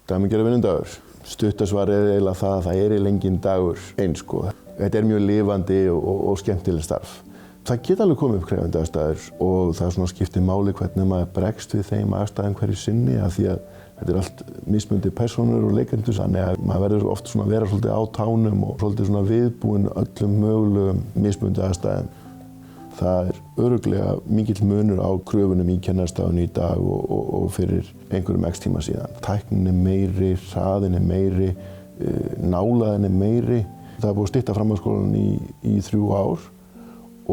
Dæmigerður vinnudagur. Stuttasvarið er eiginlega það að það er enginn dagur eins sko. Þetta er mjög lifandi og skemmtileg starf. Það geta alveg komið upp krefjandi aðstæður og það svona skiptir máli hvernig maður bregst við þeim aðstæðum hverju sinni af því að þetta er allt mismunandi persónur og leikendur þannig að maður verður oft svona að vera svolítið á tánum og svolítið svona viðbúinn öllum mögulegum mismunandi aðstæðum. Það er örugglega mikill munur á kröfunum í kennarastarfinu í dag og fyrir einhverjum x tíma síðan. Tæknin er meiri, hraðin er meiri, nálægðin er meiri. Það er búið að stytta framhaldsskólann í 3 ár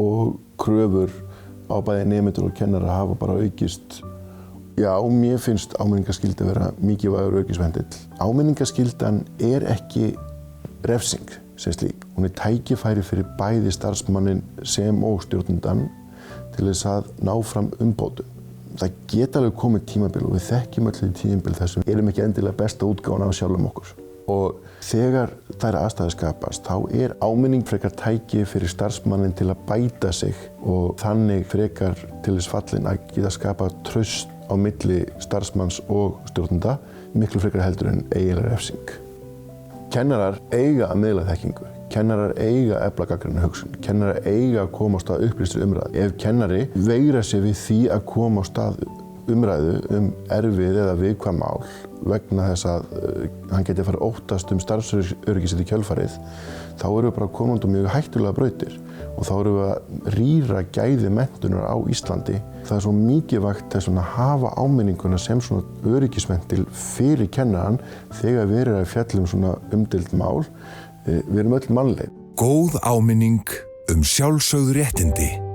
og kröfur á bæði nemendur og kennara hafa bara aukist. Já, mér finnst áminningarskylda vera mikilvægur öryggisvendill. Áminningarskyldan er ekki refsing sem slík. Hún er tækifæri fyrir bæði starfsmanninn sem og stjórnandann til þess að ná fram umbótum. Það geta alveg komið tímabil og við þekkjum öll tímabil þar sem við erum ekki endilega besta útgáfan af sjálfum okkur. Og þegar þær aðstæður skapast, þá er áminning frekar tæki fyrir starfsmanninn til að bæta sig og þannig frekar til þess fallin að geta skapa traust á milli starfsmanns og stjórnanda, miklu frekar heldur en eiginlega refsing. Kennarar eiga að miðla þekkingu, kennarar eiga að efla gagnrýna hugsun, kennarar eiga að koma á stað upplýstri umræðu. Ef kennari veigra sér við því að koma á stað umræðu erfið eða viðkvæm mál vegna þess að hann geti farið óttast starfsöryggi sitt í kjölfarið, þá erum við bara komandi mjög hættulega brautir og þá erum við að rýra gæði menntunar á Íslandi. Það er svo mikilvægt að hafa áminninguna sem svona öryggisventil fyrir kennarann þegar við erum að fjalla svona umdeild mál. Við erum öll mannleg. Góð áminning sjálfsögð réttindi.